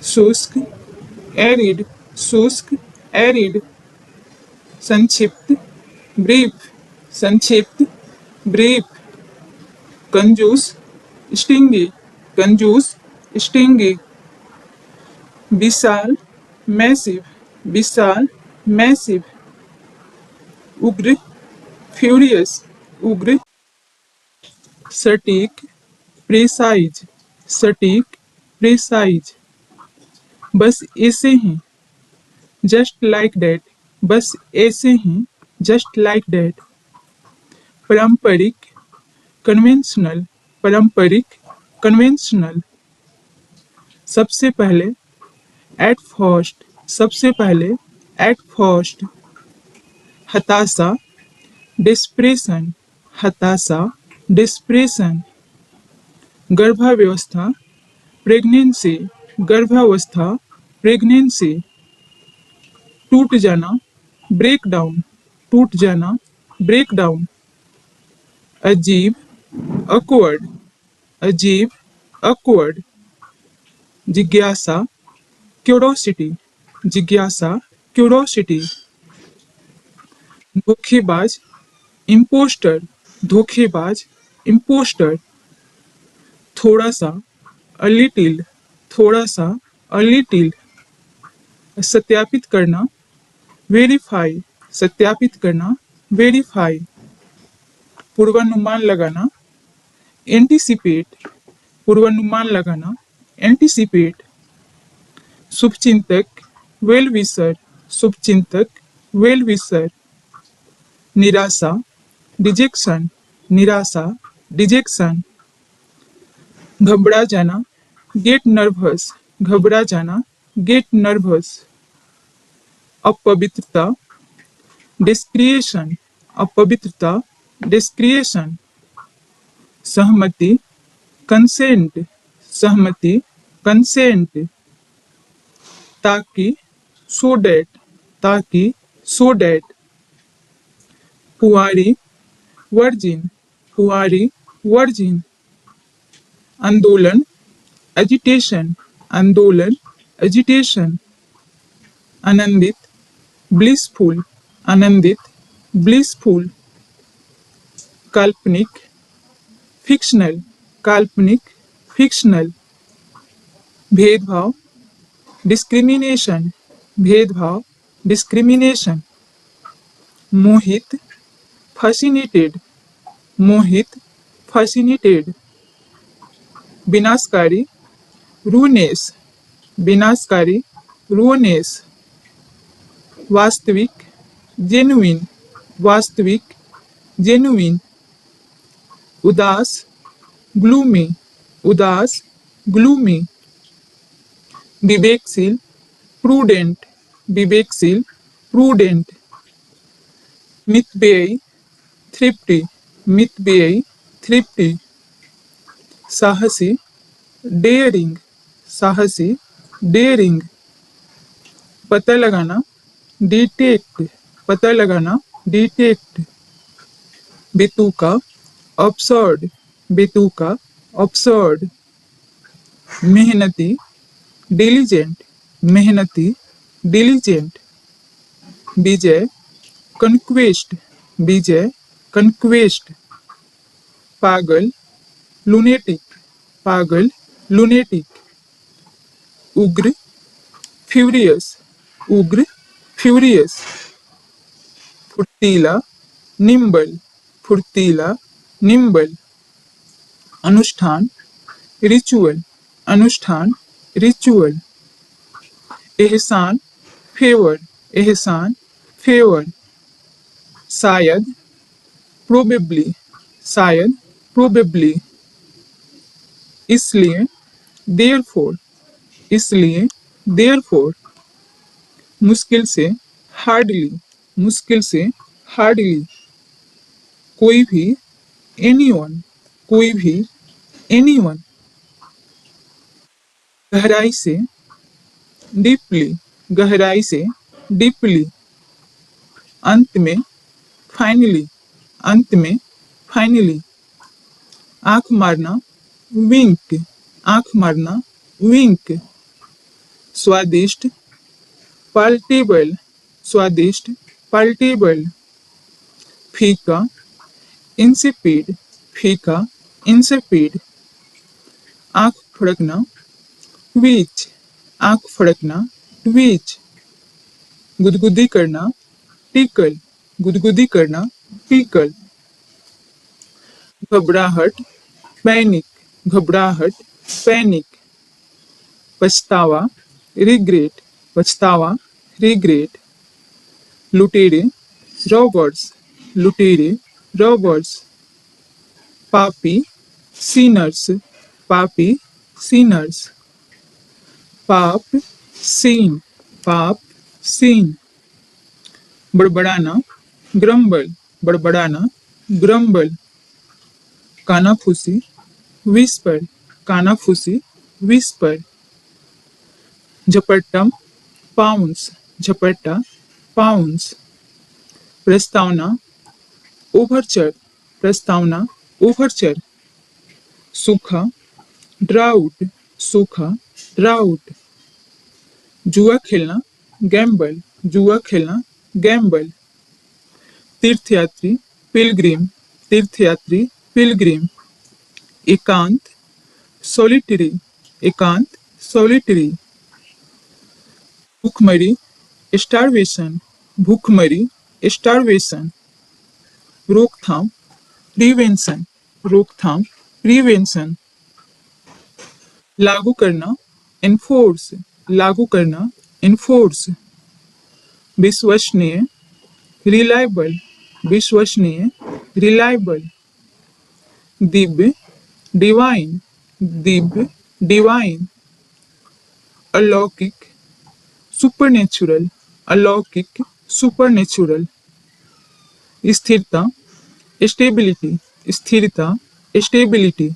शुष्क एरिड, शुष्क एरिड। संक्षिप्त ब्रीफ, संक्षिप्त ब्रीफ। कंजूस स्टिंगी, कंजूस स्टिंगी। विशाल मैसिव, विशाल मैसिव। उग्र फ्यूरियस, उग्र। सटीक प्रिसाइज, सटीक प्रिसाइज। बस ऐसे ही, जस्ट लाइक दैट, बस ऐसे ही, जस्ट लाइक दैट। पारंपरिक कन्वेंशनल, पारंपरिक कन्वेंशनल। सबसे पहले एट फर्स्ट, सबसे पहले एट फर्स्ट। हताशा डिस्प्रेशन, हताशा डिस्प्रेशन। गर्भावस्था प्रेगनेंसी, गर्भावस्था प्रेगनेंसी। टूट जाना ब्रेक डाउन, टूट जाना ब्रेक डाउन। अजीब अकवर्ड, अजीब अकवर्ड। जिज्ञासा क्यूरोसिटी, जिज्ञासा क्यूरोसिटी। धोखेबाज इम्पोस्टर, धोखेबाज इम्पोस्टर। थोड़ा सा अ लिटिल, थोड़ा सा अ लिटिल। सत्यापित करना वेरीफाई, सत्यापित करना वेरीफाई। पूर्वानुमान लगाना एंटीसिपेट, पूर्वानुमान लगाना एंटीसिपेट। शुभचिंतक वेल विशर, शुभचिंतक वेल विशर। निराशा डिजेक्शन, निराशा डिजेक्शन। घबरा जाना गेट नर्वस, घबरा जाना गेट नर्वस। अपवित्रता डिस्क्रिएशन, अपवित्रता डिस्क्रिएशन। सहमति कंसेंट, सहमति कंसेंट। ताकि सो डैट, ताकि सो डैट। कुंवारी वर्जिन, कुंवारी वर्जिन। आंदोलन एजिटेशन, आंदोलन एजिटेशन। आनंदित ब्लिसफुल, आनंदित ब्लिसफुल। काल्पनिक फिक्शनल, काल्पनिक फिक्शनल। भेदभाव डिस्क्रिमिनेशन, भेदभाव डिस्क्रिमिनेशन। मोहित फैसिनेटेड, मोहित फैसिनेटेड। विनाशकारी रूनेस, विनाशकारी रूनेस। वास्तविक जेनुइन, वास्तविक जेनुइन। उदास ग्लूमी, उदास ग्लूमी। विवेकशील प्रूडेंट, विवेकशील प्रूडेंट। मितव्ययी थ्रिफ्टी, मितव्ययी थ्रिफ्टी। साहसी डेयरिंग, साहसी डेयरिंग। पता लगाना डिटेक्ट, पता लगाना डिटेक्ट। बेतुका absurd, बेतुका absurd। मेहनती diligent, मेहनती diligent। विजय conquest, विजय conquest। पागल lunatic, पागल lunatic। उग्र furious, उग्र furious। फुर्तीला nimble, फुर्तीला nimble। अनुष्ठान रिचुअल, अनुष्ठान रिचुअल। एहसान फेवर, एहसान फेवर। शायद प्रोबेबली, शायद प्रोबेबली। इसलिए देयरफॉर, इसलिए देयरफॉर। मुश्किल से हार्डली, मुश्किल से हार्डली। कोई भी एनीवन, कोई भी एनीवन। गहराई से डीपली, गहराई से डीपली। अंत में फाइनली, अंत में फाइनली। आंख मारना विंक, आंख मारना विंक। स्वादिष्ट, पाल्टेबल, स्वादिष्ट, पाल्टेबल। फीका, इंसिपिड, फीका, इंसिपिड। आंख फड़कना, ट्वीच, आंख फड़कना, ट्वीच। गुदगुदी करना, टिकल, गुदगुदी करना, टिकल। घबराहट, पैनिक, घबराहट, पैनिक। पछतावा, रिग्रेट, पछतावा, रिग्रेट। लुटेरे, रॉबर्स, लुटेरे, रॉबर्स। पापी, सिनर्स, पापी, सिनर्स। पाप, सीन, पाप, सीन। बड़बड़ाना, ग्रम्बल, बड़बड़ाना, ग्रम्बल। कानाफूसी, विस्पर, कानाफूसी, विस्पर। झपट्टा, पाउंस, झपट्टा, पाउंस। प्रस्तावना, ओवरचर, प्रस्तावना, ओवरचर। सूखा, ड्राउट, सूखा, ड्राउट। जुआ खेलना, गैम्बल, जुआ खेलना, गैम्बल। तीर्थयात्री, पिलग्रिम, तीर्थयात्री, पिलग्रिम। एकांत, सॉलिटरी, एकांत, सॉलिटरी। भूखमरी, स्टारवेशन, भूखमरी, स्टारवेशन। रोकथाम, प्रिवेंशन, रोकथाम, प्रिवेंशन। लागू करना, एनफोर्स, लागू करना, एनफोर्स। विश्वसनीय, रिलायबल, विश्वसनीय, reliable. Divya, divine, Divya, divine. अलौकिक, सुपरनेचुरल, अलौकिक, सुपरनेचुरल। स्थिरता, स्टेबिलिटी, स्थिरता, स्टेबिलिटी।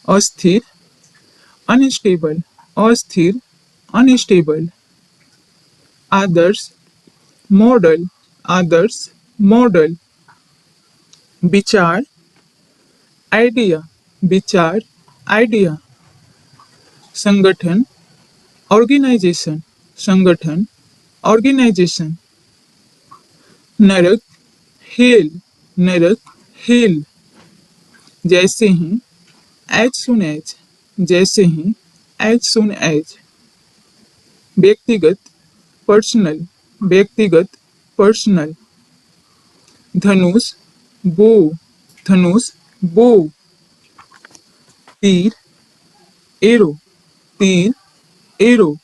अस्थिर, अनस्टेबल, अस्थिर, अनस्टेबल। आदर्श, मॉडल, आदर्श, मॉडल। विचार, आइडिया, विचार, आइडिया। संगठन, ऑर्गेनाइजेशन, संगठन, ऑर्गेनाइजेशन। नरक, हेल, नरक, हेल। जैसे ही, एज सुन एज, जैसे ही, एज सुन एज। व्यक्तिगत, पर्सनल, व्यक्तिगत, पर्सनल। धनुष, बो, धनुष, बो। तीर, एरो, तीर, एरो।